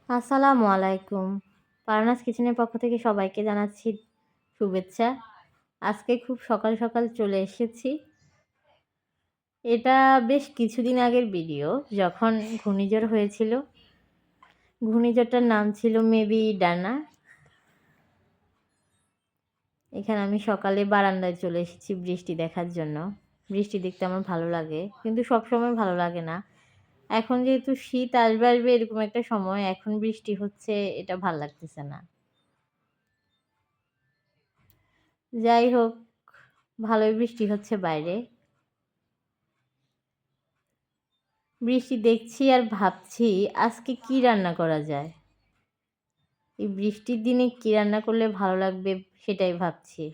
আসসালামু আলাইকুম। পারনাস কিচেনের পক্ষ থেকে সবাইকে জানাচ্ছি শুভেচ্ছা। আজকে খুব সকাল, সকাল চলে এসেছি। এটা বেশ কিছুদিন আগের ভিডিও যখন ঘূর্ণিঝড় হয়েছিল। ঘূর্ণিঝড়টার নাম ছিল মেবি ডানা। এখানে আমি সকালে বারান্দায় চলে এসেছি বৃষ্টি দেখার জন্য। বৃষ্টি দেখতে আমার ভালো লাগে, কিন্তু সবসময় ভালো লাগে না। এখন যেহেতু শীত আসবে আসবে এরকম একটা সময়, এখন বৃষ্টি হচ্ছে, এটা ভাল লাগতেছে না। যাই হোক, ভালোই বৃষ্টি হচ্ছে বাইরে। বৃষ্টি দেখছি আর ভাবছি আজকে কি রান্না করা যায়। এই বৃষ্টির দিনে কি রান্না করলে ভালো লাগবে সেটাই ভাবছি।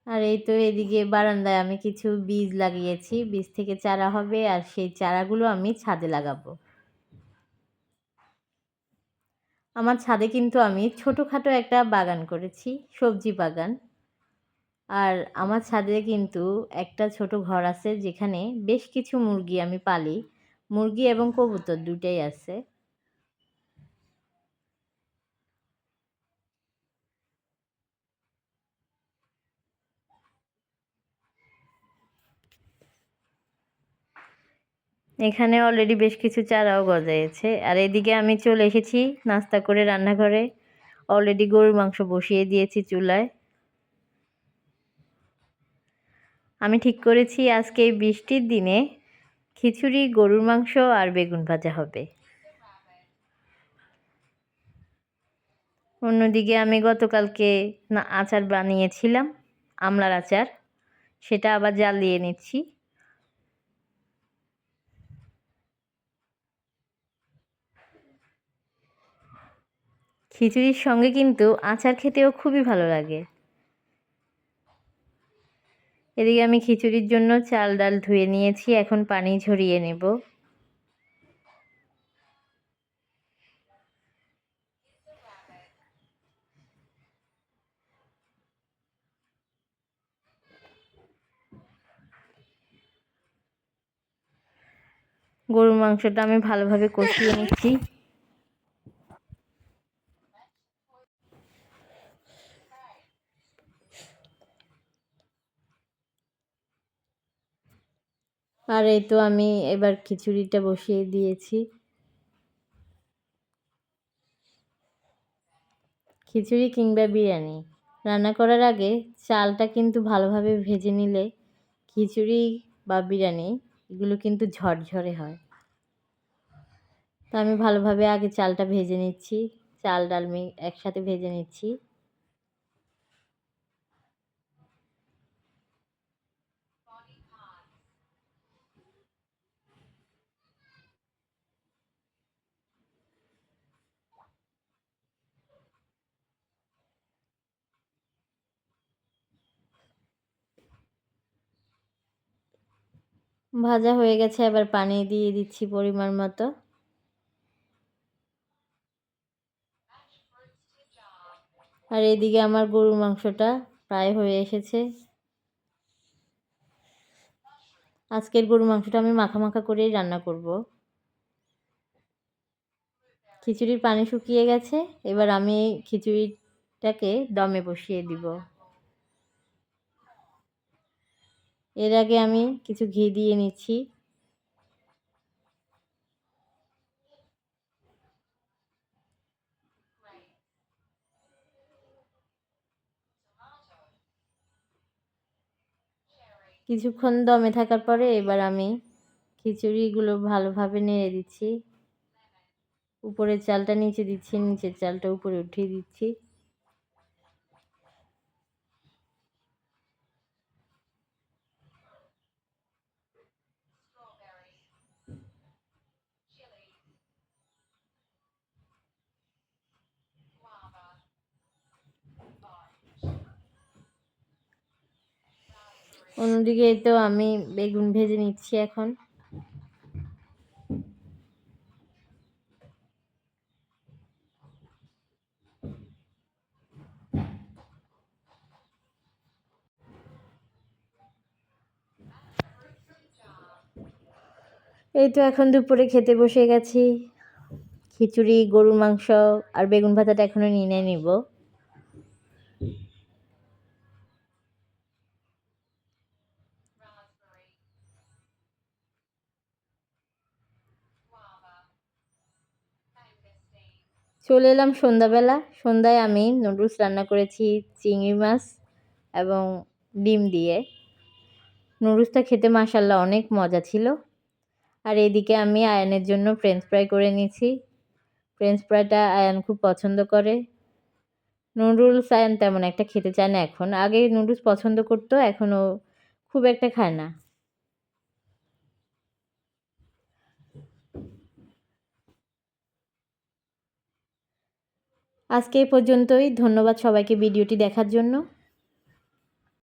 আর এই তো এদিকে বারান্দায় আমি কিছু বীজ লাগিয়েছি, বীজ থেকে চারা হবে আর সেই চারাগুলো আমি ছাদে লাগাবো। আমার ছাদে কিন্তু আমি ছোটোখাটো একটা বাগান করেছি, সবজি বাগান। আর আমার ছাদে কিন্তু একটা ছোট ঘর আছে যেখানে বেশ কিছু মুরগি আমি পালি। মুরগি এবং কবুতর দুটাই আছে। এখানে অলরেডি বেশ কিছু চারাও গজায়েছে। আর এদিকে আমি চলে এসেছি নাস্তা করে রান্নাঘরে। অলরেডি গরুর মাংস বসিয়ে দিয়েছি চুলায়। আমি ঠিক করেছি আজকে এই বৃষ্টির দিনে খিচুড়ি, গরুর মাংস আর বেগুন ভাজা হবে। অন্যদিকে আমি গতকালকে আচার বানিয়েছিলাম, আমলার আচার, সেটা আবার জ্বালিয়ে নিচ্ছি। খিচুড়ির সঙ্গে কিন্তু আচার খেতেও খুবই ভালো লাগে। এদিকে আমি খিচুড়ির জন্য চাল ডাল ধুয়ে নিয়েছি, এখন পানি ঝরিয়ে নেব। গরুর মাংসটা আমি ভালোভাবে কষিয়ে নিচ্ছি। আর এই তো আমি এবার খিচুড়িটা বসিয়ে দিয়েছি। খিচুড়ি কিংবা বিরিয়ানি রান্না করার আগে চালটা কিন্তু ভালোভাবে ভেজে নিলে খিচুড়ি বা বিরিয়ানি এগুলো কিন্তু ঝরঝরে হয়। তো আমি ভালোভাবে আগে চালটা ভেজে নিচ্ছি, চাল ডাল একসাথে ভেজে নিচ্ছি। ভাজা হয়ে গেছে, এবার পানি দিয়ে দিচ্ছি পরিমাণ মতো। আর এদিকে আমার গরুর মাংসটা প্রায় হয়ে এসেছে। আজকের গরুর মাংসটা আমি মাখা মাখা করেই রান্না করব। খিচুড়ির পানি শুকিয়ে গেছে, এবার আমি খিচুড়িটাকে দমে বসিয়ে দিব। এর আগে আমি কিছু ঘি দিয়ে নিচ্ছি। কিছুক্ষণ দমে থাকার পরে এবার আমি খিচুড়িগুলো ভালোভাবে নেড়ে দিচ্ছি। উপরের চালটা নিচে দিচ্ছি, নিচের চালটা উপরে উঠিয়ে দিচ্ছি। অন্যদিকে তো আমি বেগুন ভেজে নিচ্ছি এখন। এই তো এখন দুপুরে খেতে বসে গেছি। খিচুড়ি, গরুর মাংস আর বেগুন ভাজাটা এখনও নিয়ে নিব। চলে এলাম সন্ধ্যাবেলা। সন্ধ্যায় আমি নুডলস রান্না করেছি চিংড়ি মাছ এবং ডিম দিয়ে। নুডলসটা খেতে মাশাআল্লাহ অনেক মজা ছিল। আর এদিকে আমি আয়ানের জন্য ফ্রেঞ্চ ফ্রাই করে নিয়েছি। ফ্রেঞ্চ ফ্রাইটা আয়ান খুব পছন্দ করে। নুডলস আয়ান তেমন একটা খেতে চায় না এখন। আগে নুডলস পছন্দ করতো, এখন ও খুব একটা খায় না। আজকে এই পর্যন্তই। ধন্যবাদ সবাইকে ভিডিওটি দেখার জন্য।